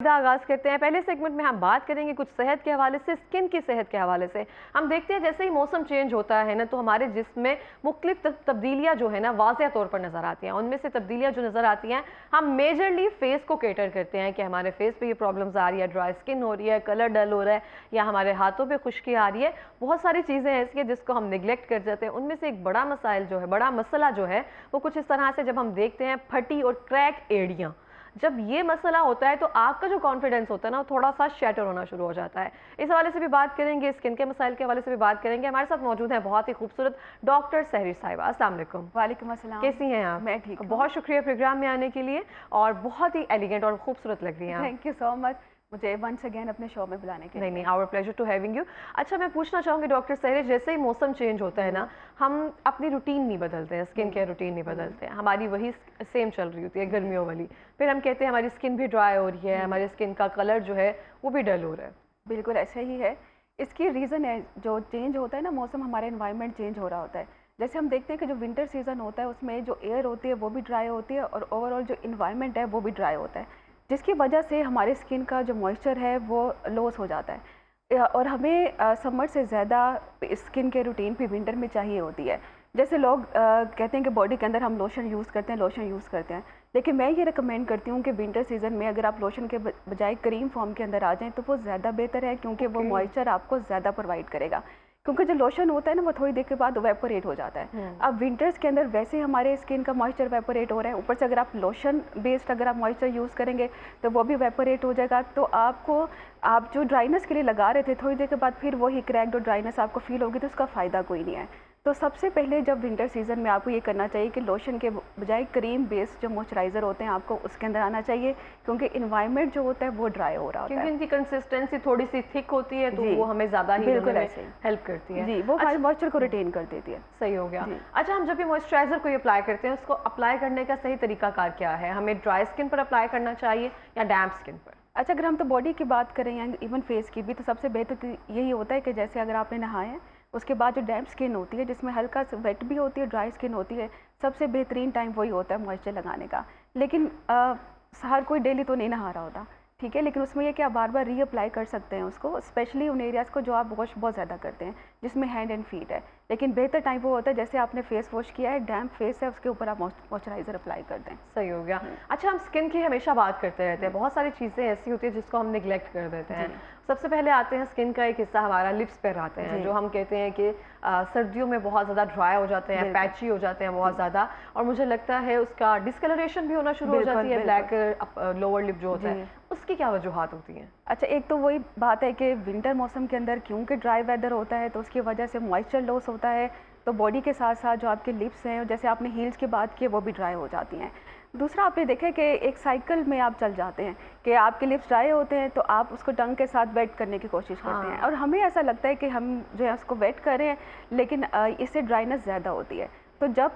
आगाज करते हैं। पहले सेगमेंट में हम बात करेंगे कुछ सेहत के हवाले से, स्किन की सेहत के हवाले से। हम देखते हैं जैसे ही मौसम चेंज होता है ना, तो हमारे जिस्म में मुख्तलिफ तब्दीलियां जो है ना वाज़ेह तौर पर नज़र आती हैं। उनमें से तब्दीलियां जो नज़र आती हैं, हम मेजरली फेस को कैटर करते हैं कि हमारे फेस पे ये प्रॉब्लम्स आ रही है, ड्राई स्किन हो रही है, कलर डल हो रहा है, या हमारे हाथों पर खुश्की आ रही है। बहुत सारी चीज़ें ऐसी हैं जिसको हम निगलेक्ट कर जाते हैं। उनमें से एक बड़ा मसाइल जो है, बड़ा मसला जो है, वो कुछ इस तरह से जब हम देखते हैं फटी और क्रैक एड़ियाँ। जब ये मसला होता है तो आपका जो कॉन्फिडेंस होता है ना, वो थोड़ा सा शैटर होना शुरू हो जाता है। इस हवाले से भी बात करेंगे, स्किन के मसाइल के हवाले से भी बात करेंगे। हमारे साथ मौजूद हैं बहुत ही खूबसूरत डॉक्टर सहरी साहिबा। अस्सलाम वालेकुम। वालेकुम अस्सलाम। कैसी हैं आप? मैं ठीक हूँ। बहुत शुक्रिया प्रोग्राम में आने के लिए, और बहुत ही एलिगेंट और खूबसूरत लग रही हैं। थैंक यू सो मच मुझे वंस अगेन अपने शो में बुलाने के लिए। नहीं, our pleasure to having you. अच्छा, मैं पूछना चाहूँगी डॉक्टर सहरी, जैसे ही मौसम चेंज होता है ना, हम अपनी रूटीन नहीं बदलते हैं, स्किन केयर रूटीन नहीं बदलते हैं, हमारी वही सेम चल रही होती है गर्मियों वाली। फिर हम कहते हैं हमारी स्किन भी ड्राई हो रही है, हमारी स्किन का कलर जो है वो भी डल हो रहा है। बिल्कुल ऐसे ही है। इसकी रीज़न है जो चेंज होता है ना मौसम, हमारा इन्वायरमेंट चेंज हो रहा होता है। जैसे हम देखते हैं कि जो विंटर सीज़न होता है उसमें जो एयर होती है वो भी ड्राई होती है, और ओवरऑल जो इन्वायरमेंट है वो भी ड्राई होता है, जिसकी वजह से हमारी स्किन का जो मॉइस्चर है वो लॉस हो जाता है। और हमें समर से ज़्यादा स्किन के रूटीन भी विंटर में चाहिए होती है। जैसे लोग कहते हैं कि बॉडी के अंदर हम लोशन यूज़ करते हैं, लेकिन मैं ये रिकमेंड करती हूँ कि विंटर सीज़न में अगर आप लोशन के बजाय क्रीम फॉर्म के अंदर आ जाएँ तो वो ज़्यादा बेहतर है, क्योंकि वो मॉइस्चर आपको ज़्यादा प्रोवाइड करेगा। क्योंकि जो लोशन होता है ना वो थोड़ी देर के बाद वेपोरेट हो जाता है। अब विंटर्स के अंदर वैसे ही हमारे स्किन का मॉइस्चर वेपोरेट हो रहा है, ऊपर से अगर आप लोशन बेस्ड अगर आप मॉइस्चर यूज़ करेंगे तो वो भी वेपोरेट हो जाएगा। तो आप जो ड्राइनेस के लिए लगा रहे थे, थोड़ी देर के बाद फिर वही क्रैक्ड और ड्राइनेस आपको फील होगी, तो उसका फ़ायदा कोई नहीं है। तो सबसे पहले जब विंटर सीज़न में आपको ये करना चाहिए कि लोशन के बजाय क्रीम बेस्ड जो मॉइस्चराइज़र होते हैं आपको उसके अंदर आना चाहिए, क्योंकि इन्वायरमेंट जो होता है वो ड्राई हो रहा होता है, क्योंकि इनकी कंसिस्टेंसी थोड़ी सी थिक होती है, तो वो हमें ज़्यादा ही बिल्कुल ऐसे हेल्प करती है जी, वो हमारे मॉइस्चर को रिटेन कर देती है। सही हो गया। अच्छा, हम जब ये मॉइस्चराइजर को अप्लाई करते हैं, उसको अप्लाई करने का सही तरीकाकार क्या है? हमें ड्राई स्किन पर अप्लाई करना चाहिए या डैम्प स्किन पर? अच्छा, अगर हम तो बॉडी की बात करें या इवन फेस की भी, तो सबसे बेहतर तो यही होता है कि जैसे अगर आपने नहाया है उसके बाद जो डैम्प स्किन होती है, जिसमें हल्का सा वेट भी होती है, ड्राई स्किन होती है, सबसे बेहतरीन टाइम वही होता है मॉइस्चर लगाने का। लेकिन हर कोई डेली तो नहीं नहा रहा होता, ठीक है, लेकिन उसमें ये कि आप बार बार रीअप्लाई कर सकते हैं उसको, स्पेशली उन एरियाज़ को जो आप वॉश बहुत ज़्यादा करते हैं, जिसमें हैंड एंड फीट है। लेकिन बेहतर टाइम वो होता है जैसे आपने फेस वॉश किया है, डैम्प फेस है, उसके ऊपर आप मॉइस्चराइज़र अप्लाई कर दें। सही हो गया। अच्छा, हम स्किन की हमेशा बात करते रहते हैं, बहुत सारी चीज़ें ऐसी होती है जिसको हम निगलेक्ट कर देते हैं। सबसे पहले आते हैं स्किन का एक हिस्सा हमारा लिप्स पर आते हैं, जो हम कहते हैं कि सर्दियों में बहुत ज़्यादा ड्राई हो जाते हैं, पैची हो जाते हैं बहुत ज़्यादा, और मुझे लगता है उसका डिस्कलरेशन भी होना शुरू हो जाती है, ब्लैक लोअर लिप जो होता है, उसकी क्या वजूहात होती हैं? अच्छा, एक तो वही बात है कि विंटर मौसम के अंदर क्योंकि ड्राई वेदर होता है तो उसकी वजह से मॉइस्चर लॉस होता है, तो बॉडी के साथ साथ जो आपके लिप्स हैं, जैसे आपने हील्स की बात की, वो भी ड्राई हो जाती हैं। दूसरा, आपने देखा कि एक साइकिल में आप चल जाते हैं कि आपके लिप्स ड्राई होते हैं तो आप उसको टंग के साथ वेट करने की कोशिश करते हैं, और हमें ऐसा लगता है कि हम जो है उसको वेट कर रहे हैं, लेकिन इससे ड्राइनेस ज़्यादा होती है। तो जब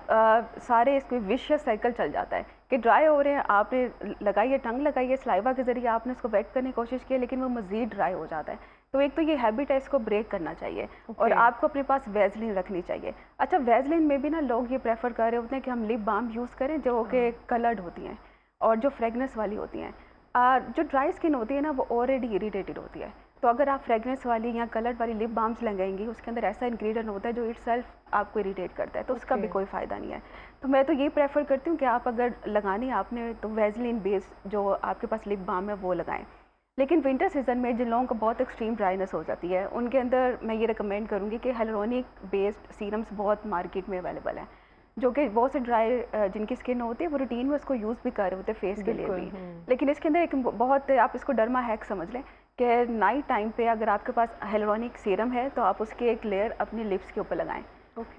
सारे इसमें विशियस साइकिल चल जाता है कि ड्राई हो रहे हैं, आपने लगाइए, टंग लगाइए, सलाइवा के ज़रिए आपने उसको वेट करने की कोशिश की, लेकिन वो मज़ीद ड्राई हो जाता है। तो एक तो ये हैबिट है, इसको ब्रेक करना चाहिए, और आपको अपने पास वैसलीन रखनी चाहिए। अच्छा, वैसलीन में भी ना लोग ये प्रेफर कर रहे होते हैं कि हम लिप बाम यूज़ करें जो कि कलर्ड होती हैं और जो फ्रेगनेंस वाली होती हैं। जो ड्राई स्किन होती है ना वो ऑलरेडी इरिटेटेड होती है, तो अगर आप फ्रेगनेंस वाली या कलर्ड वाली लिप बाम्स लगाएंगी, उसके अंदर ऐसा इंग्रेडिएंट होता है जो इटसेल्फ आपको इरिटेट करता है, तो उसका भी कोई फ़ायदा नहीं है। तो मैं तो ये प्रेफर करती हूँ कि आप अगर लगानी है आपने तो वैसलीन बेस्ड जो आपके पास लिप बाम है वो लगाएं। लेकिन विंटर सीज़न में जिन लोगों को बहुत एक्सट्रीम ड्राइनेस हो जाती है, उनके अंदर मैं ये रिकमेंड करूँगी कि हाइलुरोनिक बेस्ड सीरम्स बहुत मार्केट में अवेलेबल हैं, जो कि बहुत से ड्राई जिनकी स्किन होती है वो रूटीन में उसको यूज़ भी कर रहे होते हैं फेस के लिए भी। लेकिन इसके अंदर एक बहुत, आप इसको डर्मा हैक समझ लें कि नाइट टाइम पे अगर आपके पास हाइलुरोनिक सीरम है तो आप उसकी एक लेयर अपने लिप्स के ऊपर लगाएं,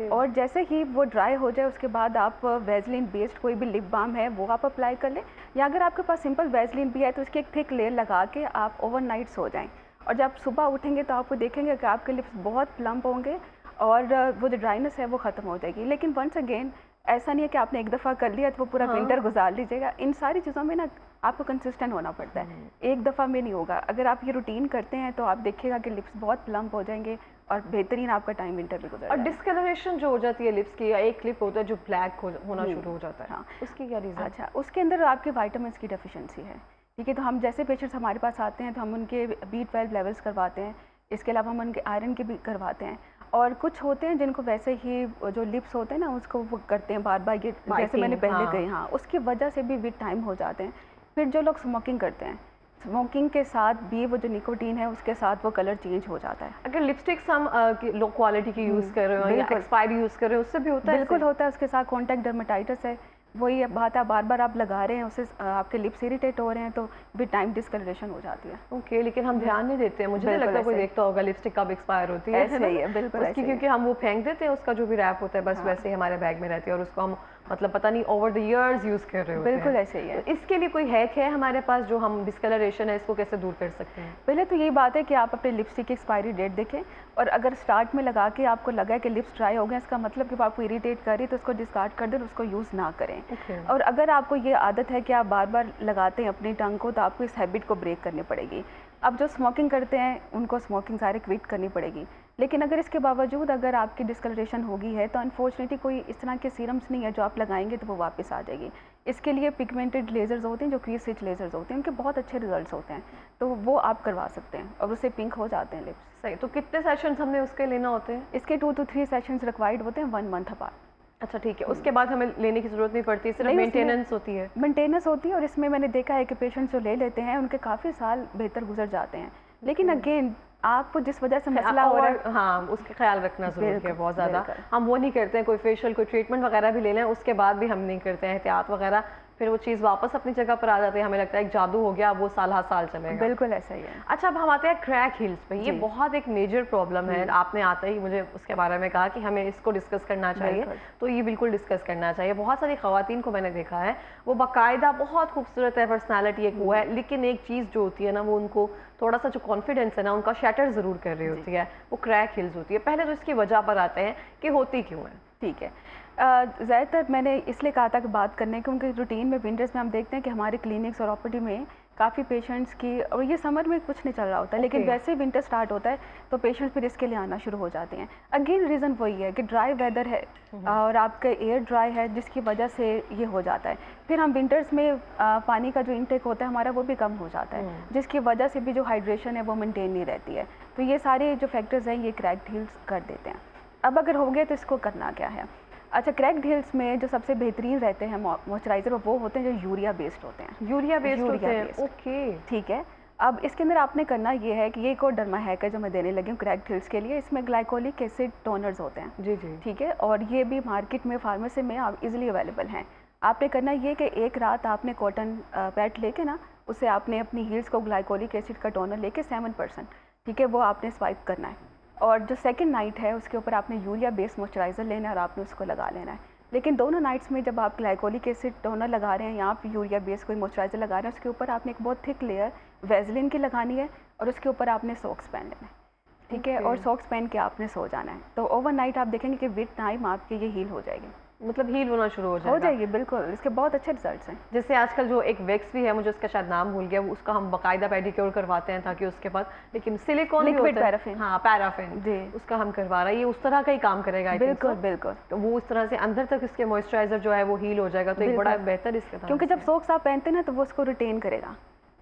और जैसे ही वो ड्राई हो जाए उसके बाद आप वैसलीन बेस्ड कोई भी लिप बाम है वो आप अप्लाई कर लें, या अगर आपके पास सिंपल वैसलीन भी है तो उसकी एक थिक लेयर लगा के आप ओवरनाइट सो जाएं, और जब सुबह उठेंगे तो आपको देखेंगे कि आपके लिप्स बहुत प्लम्प होंगे और वो जो ड्राइनेस है वो ख़त्म हो जाएगी। लेकिन वंस अगेन ऐसा नहीं है कि आपने एक दफ़ा कर लिया तो वो पूरा विंटर गुजार लीजिएगा। इन सारी चीज़ों में ना आपको कंसिस्टेंट होना पड़ता है, एक दफ़ा में नहीं होगा। अगर आप ये रूटीन करते हैं तो आप देखिएगा कि लिप्स बहुत प्लम्प हो जाएंगे और बेहतरीन आपका टाइम विंटर भी गुजर। और डिस्कलरेशन जो हो जाती है लिप्स की, या एक लिप होता है जो ब्लैक होना शुरू हो जाता है, हाँ, उसकी क्या रीज़न? अच्छा, उसके अंदर आपके विटामिन्स की डेफिशिएंसी है, ठीक है, तो हम जैसे पेशेंट्स हमारे पास आते हैं तो हम उनके B12 लेवल्स करवाते हैं, इसके अलावा हम उनके आयरन के भी करवाते हैं। और कुछ होते हैं जिनको वैसे ही जो लिप्स होते हैं ना उसको वो करते हैं बार बार, ये जैसे मैंने पहले कही, हाँ, उसकी वजह से भी विद टाइम हो जाते हैं। फिर जो लोग स्मोकिंग करते हैं, स्मोकिंग के साथ भी वो जो निकोटीन है उसके साथ वो कलर चेंज हो जाता है। अगर लिपस्टिक्स हम लो क्वालिटी की यूज़ कर रहे हो या एक्सपायरी यूज़ कर रहे हो उससे भी होता है? बिल्कुल होता है, उसके साथ कॉन्टैक्ट डर्मेटाइटिस है, वही बात है, बार बार आप लगा रहे हैं उससे आपके लिप्स इरिटेट हो रहे हैं तो विद टाइम डिस्कलरेशन हो जाती है। ओके, लेकिन हम ध्यान नहीं देते हैं। मुझे नहीं लगता कोई देखता होगा लिपस्टिक कब एक्सपायर होती है। ऐसे ही है, बिल्कुल ऐसे ही है। क्योंकि हम वो फेंक देते हैं, उसका जो भी रैप होता है बस वैसे ही हमारे बैग में रहती है और उसको हम मतलब पता नहीं ओवर द इयर्स यूज़ कर रहे होते हैं। बिल्कुल ऐसे ही है। तो इसके लिए कोई हैक है हमारे पास जो हम डिस्कलरेशन है इसको कैसे दूर कर सकते हैं? पहले तो यही बात है कि आप अपने लिपस्टिक की एक्सपायरी डेट देखें, और अगर स्टार्ट में लगा के आपको लगा है कि लिप्स ड्राई हो गए, इसका मतलब कि आपको इरिटेट कर रही है तो उसको डिस्कार्ड कर दें, उसको यूज़ ना करें। और अगर आपको ये आदत है कि आप बार बार लगाते हैं अपनी टंग को, तो आपको इस हैबिट को ब्रेक करनी पड़ेगी। अब जो स्मोकिंग करते हैं उनको स्मोकिंग सारे क्विट करनी पड़ेगी। लेकिन अगर इसके बावजूद अगर आपकी डिस्कलरेशन होगी है तो अनफॉर्चुनेटली कोई इस तरह के सीरम्स नहीं है जो आप लगाएंगे तो वो वापस आ जाएगी। इसके लिए पिगमेंटेड लेज़र्स होते हैं, जो क्रीज स्टिच लेज़र्स होते हैं, उनके बहुत अच्छे रिजल्ट्स होते हैं, तो वो आप करवा सकते हैं और उससे पिंक हो जाते हैं लिप्स। सही, तो कितने सेशंस हमने उसके लेना होते हैं? इसके 2 to 3 सेशंस रिक्वायर्ड होते हैं 1 मंथ अपार्ट। अच्छा ठीक है, उसके बाद हमें लेने की ज़रूरत नहीं पड़ती, सिर्फ मेंटेनेंस होती है? मेंटेनेंस होती है, और इसमें मैंने देखा है कि पेशेंट्स जो ले लेते हैं उनके काफ़ी साल बेहतर गुजर जाते हैं। लेकिन अगेन आपको जिस वजह से मसला हो रहा है, हाँ, उसका ख्याल रखना ज़रूरी है बहुत ज़्यादा। हम वो नहीं करते हैं, कोई फेशियल कोई ट्रीटमेंट वगैरह भी ले लें उसके बाद भी हम नहीं करते हैं एहतियात वगैरह, फिर वो चीज़ वापस अपनी जगह पर आ जाती है, हमें लगता है एक जादू हो गया, वो साल हर साल चलेगा। बिल्कुल ऐसा ही है। अच्छा, अब हम आते हैं क्रैक हील्स पे। ये बहुत एक मेजर प्रॉब्लम है, आपने आते ही मुझे उसके बारे में कहा कि हमें इसको डिस्कस करना चाहिए, तो ये बिल्कुल डिस्कस करना चाहिए। बहुत सारी ख़वातीन को मैंने देखा है, वो बाकायदा बहुत खूबसूरत है, पर्सनैलिटी एक वो है, लेकिन एक चीज़ जो होती है ना, वो उनको थोड़ा सा जो कॉन्फिडेंस है ना उनका शैटर ज़रूर कर रही होती है, वो क्रैक हील्स होती है। पहले तो इसकी वजह पर आते हैं कि होती क्यों है। ठीक है, ज़्यादातर मैंने इसलिए कहा था कि बात करने, क्योंकि रूटीन में विंटर्स में हम देखते हैं कि हमारे क्लिनिक्स और ओपीडी में काफ़ी पेशेंट्स की, और ये समर में कुछ नहीं चल रहा होता है, लेकिन वैसे ही विंटर स्टार्ट होता है तो पेशेंट्स फिर इसके लिए आना शुरू हो जाते हैं। अगेन रीज़न वही है कि ड्राई वेदर है और आपका एयर ड्राई है, जिसकी वजह से ये हो जाता है। फिर हम विंटर्स में पानी का जो इनटेक होता है हमारा वो भी कम हो जाता है, जिसकी वजह से भी जो हाइड्रेशन है वो मेंटेन नहीं रहती है। तो ये सारे जो फैक्टर्स हैं ये क्रैक्ड हील्स कर देते हैं। अब अगर हो गए तो इसको करना क्या है? अच्छा, क्रैक्ड हील्स में जो सबसे बेहतरीन रहते हैं मॉइस्चराइज़र वो होते हैं जो यूरिया बेस्ड होते हैं। यूरिया बेस्ड होते हैं, ओके ठीक है। अब इसके अंदर आपने करना ये है कि ये एक और डर्मा हैक है जो मैं देने लगी हूँ क्रैक्ड हील्स के लिए। इसमें ग्लाइकोलिक एसिड टोनर्स होते हैं। जी जी, ठीक है, और ये भी मार्केट में फार्मेसी में आप इजीली अवेलेबल हैं। आपने करना ये कि एक रात आपने कॉटन पैड लेके ना, उससे आपने अपनी हील्स को ग्लाइकोलिक एसिड का टोनर लेके 7%, ठीक है, वो आपने स्वाइप करना है। और जो सेकंड नाइट है उसके ऊपर आपने यूरिया बेस्ड मॉइस्चराइज़र लेना है और आपने उसको लगा लेना है। लेकिन दोनों नाइट्स में जब आप ग्लाइकोलिक एसिड टोनर लगा रहे हैं या आप यूरिया बेस्ड कोई मॉइस्चराइज़र लगा रहे हैं, उसके ऊपर आपने एक बहुत थिक लेयर वैसलीन की लगानी है और उसके ऊपर आपने सॉक्स पहन लेना है। ठीक है, और सॉक्स पहन के आपने सो जाना है। तो ओवरनाइट आप देखेंगे कि विद टाइम आपकी ये हील हो जाएगी, मतलब हील होना शुरू हो जाएगी। बिल्कुल, इसके बहुत अच्छे रिजल्ट्स हैं। जैसे आजकल जो एक वैक्स भी है, मुझे उसका शायद नाम भूल गया, उसका हम बाकायदा पेडिक्योर करवाते हैं ताकि उसके बाद, लेकिन सिलिकॉन लिक्विड पैराफिन, हाँ पैराफिन जी, उसका हम करवा रहे हैं, ये उस तरह का ही काम करेगा। बिल्कुल बिल्कुल, तो वो उस तरह से अंदर तक इसके मॉइस्चराइजर जो है वो हील हो जाएगा, तो एक बड़ा बेहतर इसका, क्योंकि जब सॉक्स आप पहनते हैं ना तो वो उसको रिटेन करेगा।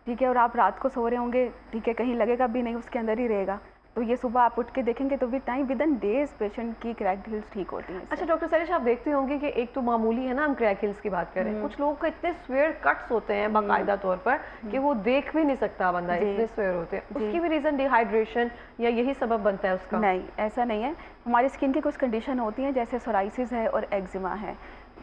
ठीक है, और आप रात को सो रहे होंगे, ठीक है, कहीं लगेगा भी नहीं, उसके अंदर ही रहेगा। तो ये सुबह आप उठ के देखेंगे तो with time with in days patient की क्रैक हील्स ठीक होती हैं। अच्छा डॉक्टर सरिश, आप देखते होंगे कि एक तो मामूली है ना, हम क्रैक हील्स की बात करें, कुछ लोगों को इतने स्वेयर कट्स होते हैं बाकायदा तौर पर कि वो देख भी नहीं सकता बंदा, इतने स्वेयर होते हैं। उसकी भी रीज़न डिहाइड्रेशन या यही सबब बनता है उसका? नहीं, ऐसा नहीं है। हमारी स्किन की कुछ कंडीशन होती हैं, जैसे सोराइसिस है और एक्जिमा है।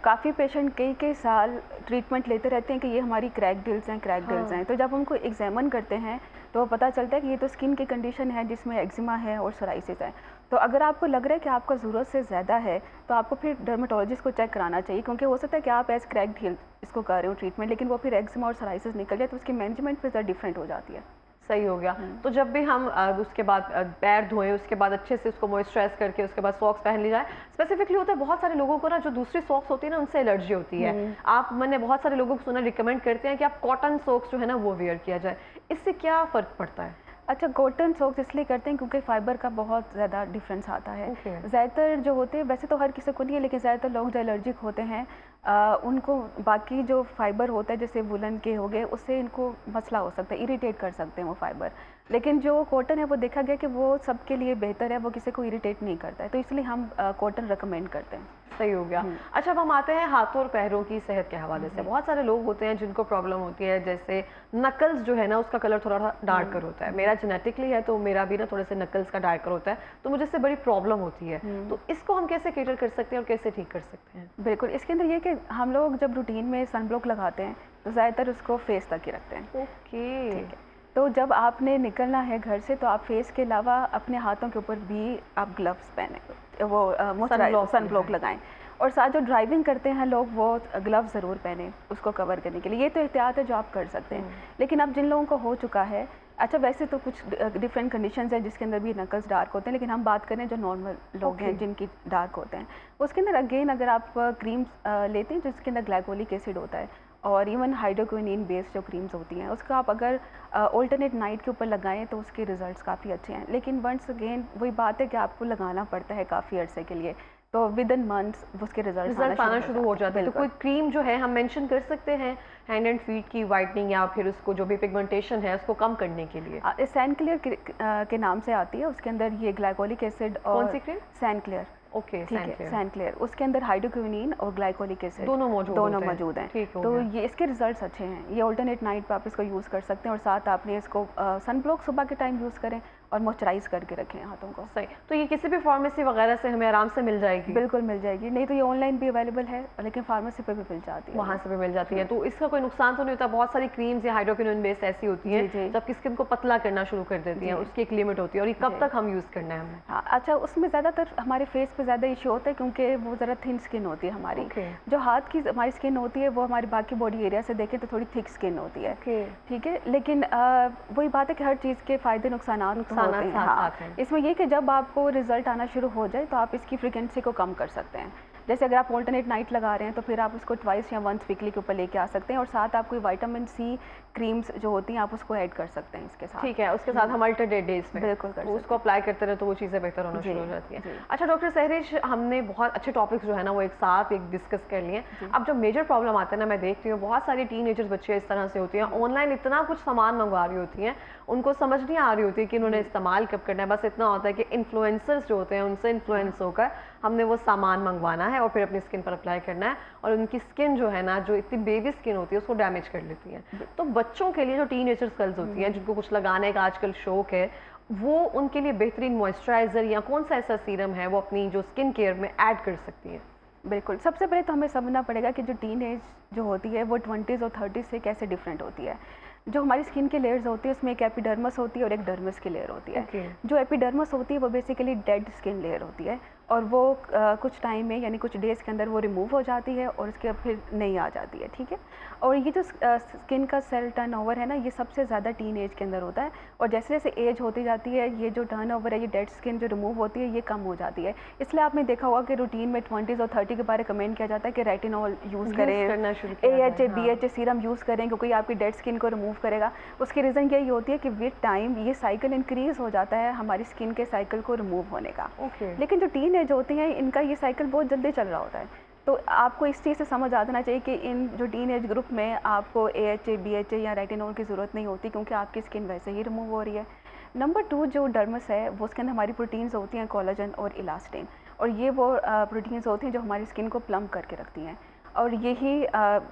काफ़ी पेशेंट कई साल ट्रीटमेंट लेते रहते हैं कि ये हमारी क्रैक हील्स हैं, क्रैक हील्स हैं। तो जब उनको एग्जामिन करते हैं तो पता चलता है कि ये तो स्किन की कंडीशन है जिसमें एक्जिमा है और सोराइसिस है। तो अगर आपको लग रहा है कि आपका ज़रूरत से ज़्यादा है तो आपको फिर डर्मेटोलॉजिस्ट को चेक कराना चाहिए, क्योंकि हो सकता है कि आप एज क्रैक हील इसको कर रहे हो ट्रीटमेंट, लेकिन वो फिर एक्जिमा और सोराइसिस निकल जाए तो उसकी मैनेजमेंट फिर डिफरेंट हो जाती है। सही हो गया। तो जब भी हम उसके बाद पैर धोएं, उसके बाद अच्छे से उसको मॉइस्चराइज करके उसके बाद सॉक्स पहन ली जाए। स्पेसिफिकली होता है बहुत सारे लोगों को ना जो दूसरी सॉक्स होती है ना उनसे एलर्जी होती है। मैंने बहुत सारे लोगों को सुना रिकमेंड करते हैं कि आप कॉटन सॉक्स जो है ना वो वेयर किया जाए, इससे क्या फ़र्क पड़ता है? अच्छा, कॉटन सॉक्स इसलिए करते हैं क्योंकि फ़ाइबर का बहुत ज़्यादा डिफरेंस आता है। ज़्यादातर जो होते हैं, वैसे तो हर किसी को नहीं है, लेकिन ज़्यादातर लोग जो एलर्जिक होते हैं उनको बाकी जो फ़ाइबर होता है जैसे वुलन के हो गए, उससे इनको मसला हो सकता है, इरिटेट कर सकते हैं वो फ़ाइबर। लेकिन जो कॉटन है वो देखा गया कि वो सबके लिए बेहतर है, वो किसी को इरिटेट नहीं करता है, तो इसलिए हम कॉटन रिकमेंड करते हैं। सही हो गया। अच्छा, अब हम आते हैं हाथों और पैरों की सेहत के हवाले से। बहुत सारे लोग होते हैं जिनको प्रॉब्लम होती है, जैसे नकल्स जो है ना उसका कलर थोड़ा सा डार्कर होता है। मेरा जेनेटिकली है तो मेरा भी ना थोड़े से नकल्स का डार्कर होता है, तो मुझे इससे बड़ी प्रॉब्लम होती है। तो इसको हम कैसे कैटर कर सकते हैं और कैसे ठीक कर सकते हैं? बिल्कुल, इसके अंदर ये कि हम लोग जब रूटीन में सनब्लॉक लगाते हैं तो ज़्यादातर उसको फेस तक ही रखते हैं। ओके, ठीक है। तो जब आपने निकलना है घर से तो आप फेस के अलावा अपने हाथों के ऊपर भी आप ग्लव्स पहने, वो सनब्लॉक लगाएं। और साथ जो ड्राइविंग करते हैं लोग वो ग्लव्स ज़रूर पहने उसको कवर करने के लिए। ये तो एहतियात है जो आप कर सकते हैं। लेकिन अब जिन लोगों को हो चुका है, अच्छा वैसे तो कुछ डिफरेंट कंडीशंस है जिसके अंदर भी नकल्स डार्क होते हैं, लेकिन हम बात करें जो नॉर्मल लोग हैं जिनकी डार्क होते हैं, उसके अंदर अगेन अगर आप क्रीम्स लेते हैं जिसके अंदर ग्लाइकोलिक एसिड होता है और इवन हाइड्रोक्विनिन बेस्ड जो क्रीम्स होती हैं उसका आप अगर ऑल्टरनेट नाइट के ऊपर लगाएं तो उसके रिजल्ट्स काफ़ी अच्छे हैं। लेकिन वंस अगेन वही बात है कि आपको लगाना पड़ता है काफ़ी अरसे के लिए, तो विद इन मंथ्स उसके रिजल्ट आना शुरू हो जाते हैं। तो कोई क्रीम जो है हम मेंशन कर सकते हैं हैंड एंड फीट की वाइटनिंग या फिर उसको जो भी पिगमेंटेशन है उसको कम करने के लिए? सैनक्लियर के नाम से आती है, उसके अंदर ये ग्लाइकोलिक एसिड और कौन सी क्रीम? सैनक्लियर। ओके, सैनक्लियर, उसके अंदर हाइड्रोक्विनिन और ग्लाइकोलिक एसिड दोनों मौजूद हैं। तो ये इसके रिजल्ट्स अच्छे हैं। ये ऑल्टरनेट नाइट पे आप इसको यूज़ कर सकते हैं और साथ आपने इसको सनब्लॉक सुबह के टाइम यूज़ करें और मॉइस्चराइज करके रखें हाथों को। सही। तो ये किसी भी फार्मेसी वगैरह से हमें आराम से मिल जाएगी? बिल्कुल मिल जाएगी, नहीं तो ये ऑनलाइन भी अवेलेबल है, लेकिन फार्मेसी पे भी मिल जाती है, वहाँ से भी मिल जाती है। तो इसका कोई नुकसान तो नहीं होता? बहुत सारी क्रीम्स या हाइड्रोक्विनोन बेस्ड ऐसी होती हैं जब स्किन को पतला करना शुरू कर देती हैं, उसकी एक लिमिट होती है, और ये कब तक हम यूज़ करना है हमें? हाँ, अच्छा उसमें ज़्यादातर हमारे फेस पे ज़्यादा इशू होता है क्योंकि वो ज़रा थिन स्किन होती है हमारी। जो हाथ की हमारी स्किन होती है वो हमारी बाकी बॉडी एरिया से देखें तो थोड़ी थिक स्किन होती है। ठीक है, लेकिन वही बात है कि हर चीज़ के फ़ायदे नुकसान होते हैं। हाँ, इसमें ये कि जब आपको रिजल्ट आना शुरू हो जाए तो आप इसकी फ्रीक्वेंसी को कम कर सकते हैं। जैसे अगर आप ऑल्टरनेट नाइट लगा रहे हैं तो फिर आप उसको ट्वाइस या वंस वीकली के ऊपर लेके आ सकते हैं और साथ आप कोई विटामिन सी क्रीम्स जो होती हैं आप उसको ऐड कर सकते हैं इसके साथ। ठीक है, उसके साथ हम अल्टरनेट डेज में बिल्कुल कर उसको अप्लाई करते रहे तो वो चीज़ें बेहतर होना शुरू हो जाती हैं। अच्छा डॉक्टर सहरिश, हमने बहुत अच्छे टॉपिक्स जो है ना वो एक साथ डिस्कस कर लिए। अब जब मेजर प्रॉब्लम आता है ना, मैं देखती हूँ बहुत सारी टीनेजर्स बच्चे इस तरह से होती हैं, ऑनलाइन इतना कुछ सामान मंगवा रही होती हैं, उनको समझ नहीं आ रही होती कि उन्होंने इस्तेमाल कब करना है। बस इतना होता है कि इन्फ्लुएंसर्स जो होते हैं उनसे इन्फ्लुएंस होकर हमने वो सामान मंगवाना है और फिर अपनी स्किन पर अप्लाई करना है, और उनकी स्किन जो है ना, जो इतनी बेबी स्किन होती है उसको डैमेज कर लेती है। तो बच्चों के लिए जो टीनेजर्स गर्ल्स होती हैं जिनको कुछ लगाने का आजकल शौक है, वो उनके लिए बेहतरीन मॉइस्चराइजर या कौन सा ऐसा सीरम है वो अपनी जो स्किन केयर में ऐड कर सकती हैं? बिल्कुल, सबसे पहले तो हमें समझना पड़ेगा कि जो टीन एज जो होती है वो 20s और 30s से कैसे डिफरेंट होती है। जो हमारी स्किन के लेयर्स होती है उसमें एक एपिडर्मस होती है और एक डर्मिस की लेयर होती है। जो एपिडर्मस होती है वो बेसिकली डेड स्किन लेयर होती है और वो कुछ टाइम में यानी कुछ डेज़ के अंदर वो रिमूव हो जाती है और उसके फिर नई आ जाती है। ठीक है, और ये जो स्किन का सेल टर्नओवर है ना, ये सबसे ज़्यादा टीन एज के अंदर होता है, और जैसे जैसे एज होती जाती है ये जो टर्नओवर है, ये डेड स्किन जो रिमूव होती है ये कम हो जाती है। इसलिए आपने देखा होगा कि रूटीन में 20s और 30 के बारे रिकमेंड किया जाता है कि रेटिनॉल यूज़ करें, AHA BHA सीरम यूज़ करें क्योंकि आपकी डेड स्किन को रिमूव करेगा। उसकी रीज़न यही होती है कि विद टाइम ये साइकिल इंक्रीज़ हो जाता है हमारी स्किन के साइकिल को रिमूव होने का। लेकिन जो टीन एज होती हैं इनका ये साइकिल बहुत जल्दी चल रहा होता है, तो आपको इस चीज़ से समझ आ जाना चाहिए कि इन जो टीन एज ग्रुप में आपको AHA BHA या रेटिनॉल की ज़रूरत नहीं होती क्योंकि आपकी स्किन वैसे ही रिमूव हो रही है। नंबर 2 जो डर्मस है वो उसके अंदर हमारी प्रोटीन्स होती हैं कोलाजन और इलास्टिन, और ये वो प्रोटीन्स होती हैं जो हमारी स्किन को प्लम्प करके रखती हैं, और यही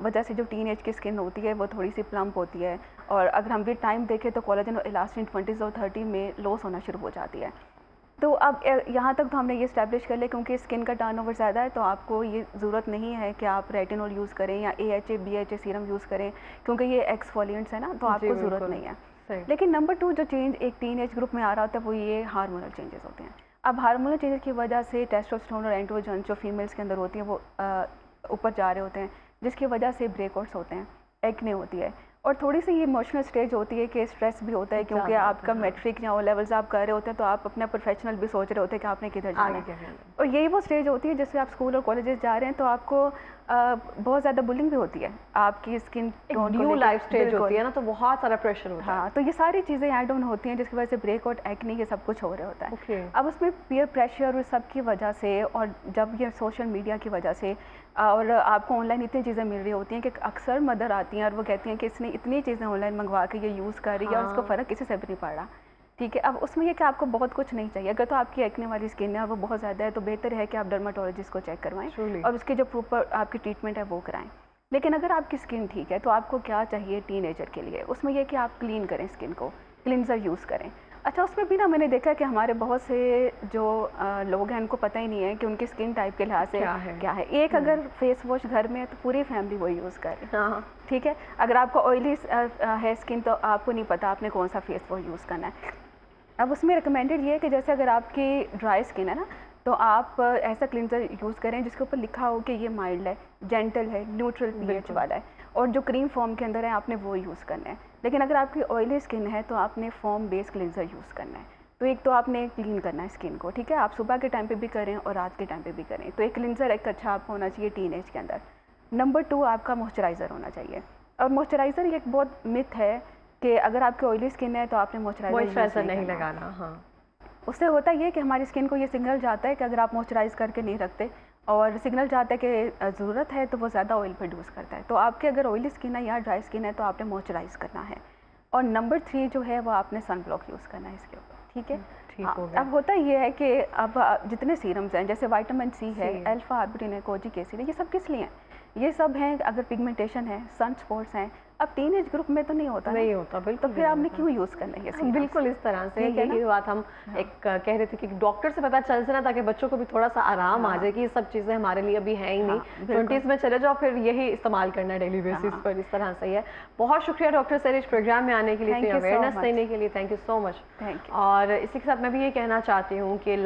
वजह से जो टीन एज की स्किन होती है वो थोड़ी सी प्लम्प होती है। और अगर हम भी टाइम देखें तो कोलाजन और इलास्टिन 20s और 30 में लॉस होना शुरू हो जाती है। तो अब यहाँ तक तो हमने ये इस्टेब्लिश कर लिया क्योंकि स्किन का टर्नओवर ज़्यादा है तो आपको ये ज़रूरत नहीं है कि आप रेटिनॉल यूज़ करें या AHA BHA सीरम यूज़ करें क्योंकि ये एक्सफोलिएंट्स है ना, तो आपको ज़रूरत नहीं है। लेकिन नंबर 2 जो चेंज एक टीन एज ग्रुप में आ रहा होता है वो ये हार्मोनल चेंजेस होते हैं। अब हार्मोनल चेंजेस की वजह से टेस्टोस्टेरोन और एंड्रोजन जो फीमेल्स के अंदर होती हैं वो ऊपर जा रहे होते हैं, जिसकी वजह से ब्रेकआउट्स होते हैं, एक्ने होती है, और थोड़ी सी ये इमोशनल स्टेज होती है कि स्ट्रेस भी होता है क्योंकि आपका मैट्रिक या ओ लेवल्स आप कर रहे होते हैं तो आप अपना प्रोफेशनल भी सोच रहे होते हैं कि आपने किधर जाना है। और यही वो स्टेज होती है जिससे आप स्कूल और कॉलेजेस जा रहे हैं तो आपको बहुत ज़्यादा बुलिंग भी होती है आपकी स्किन टोन को न्यू लेके। लाइफ स्टेज बिल्कुल। होती है ना, तो बहुत सारा प्रेशर होता है। हाँ, तो ये सारी चीज़ें ऐड ऑन होती हैं जिसकी वजह से ब्रेक आउट, एक्ने, ये सब कुछ हो रहा होता है। ओके। अब उसमें पीयर प्रेशर और सब की वजह से, और जब ये सोशल मीडिया की वजह से, और आपको ऑनलाइन इतनी चीज़ें मिल रही होती हैं कि अक्सर मदर आती हैं और वो कहती हैं कि इसने इतनी चीज़ें ऑनलाइन मंगवा के ये यूज़ कर रही है और उसको हाँ। फ़र्क किसी से भी नहीं पड़ रहा। ठीक है, अब उसमें ये कि आपको बहुत कुछ नहीं चाहिए। अगर तो आपकी एक्ने वाली स्किन है और वो बहुत ज़्यादा है, तो बेहतर है कि आप डर्माटोलॉजिस्ट को चेक करवाएं Truly. और उसकी जो प्रॉपर आपकी ट्रीटमेंट है वो कराएं। लेकिन अगर आपकी स्किन ठीक है तो आपको क्या चाहिए टीनेजर के लिए, उसमें यह कि आप क्लीन करें स्किन को, क्लिनजर यूज़ करें। अच्छा, उसमें भी ना मैंने देखा कि हमारे बहुत से जो लोग हैं उनको पता ही नहीं है कि उनकी स्किन टाइप के लिहाज से क्या है। एक अगर फेस वॉश घर में है तो पूरी फैमिली वो यूज़ करे। हाँ। ठीक है, अगर आपको ऑयली है स्किन तो आपको नहीं पता आपने कौन सा फेस वॉश यूज़ करना है। अब उसमें रिकमेंडेड ये है कि जैसे अगर आपकी ड्राई स्किन है ना, तो आप ऐसा क्लिनजर यूज़ करें जिसके ऊपर लिखा हो कि ये माइल्ड है, जेंटल है, न्यूट्रल पीएच वाला है, और जो क्रीम फॉर्म के अंदर है आपने वो यूज़ करना है। लेकिन अगर आपकी ऑयली स्किन है तो आपने फॉर्म बेस्ड क्लिनजर यूज़ करना है। तो एक तो आपने क्लीन करना है स्किन को, ठीक है, आप सुबह के टाइम पे भी करें और रात के टाइम पे भी करें। तो एक क्लिनजर एक अच्छा आपको होना चाहिए टीनेज के अंदर। नंबर 2 आपका मॉइस्चराइज़र होना चाहिए। और मॉइस्चराइज़र एक बहुत मिथ है कि अगर आपकी ऑयली स्किन है तो आपने मॉइस्चराइजर नहीं लगाना। हाँ, उससे होता ये है कि हमारी स्किन को ये सिग्नल जाता है कि अगर आप मॉइस्चराइज करके नहीं रखते, और सिग्नल जाता है कि ज़रूरत है, तो वो ज़्यादा ऑयल प्रोड्यूस करता है। तो आपके अगर ऑयली स्किन है या ड्राई स्किन है तो आपने मॉइस्चराइज करना है। और नंबर 3 जो है वो आपने सन ब्लॉक यूज़ करना है इसके ऊपर। ठीक है, ठीक हाँ, हो गया। अब होता ये है कि अब जितने सीरम्स हैं जैसे विटामिन सी है, सी। अल्फा आर्बुटिन है, कोजिक एसिड है, ये सब किस लिए हैं? ये सब हैं अगर पिगमेंटेशन है, सन स्पॉट्स हैं। अब टीनेज ग्रुप में तो नहीं होता ना, नहीं होता, तो बिल्कुल फिर नहीं आपने होता। क्यों यूज़ करना है ये हाँ, serums? बिल्कुल इस तरह से ठीक है ना? यही बात हम एक कह रहे थे कि डॉक्टर से पता चल जाए ना, ताकि बच्चों को भी थोड़ा सा आराम आ जाए कि ये सब चीज़ें हमारे लिए अभी हैं ही नहीं। हाँ, बिल्कुल। 20s में चले जाओ फिर यही इस्तेमाल करना है डेली बेसिस हाँ। पर, इस तरह से ही है। बहुत शुक्रिया डॉक्टर सरिश प्रोग्राम में आने के लिए, Thank you so awareness much. देने के लिए। Thank you so much. Thank you. और इसी के साथ मैं भी ये कहना चाहती हूँ कि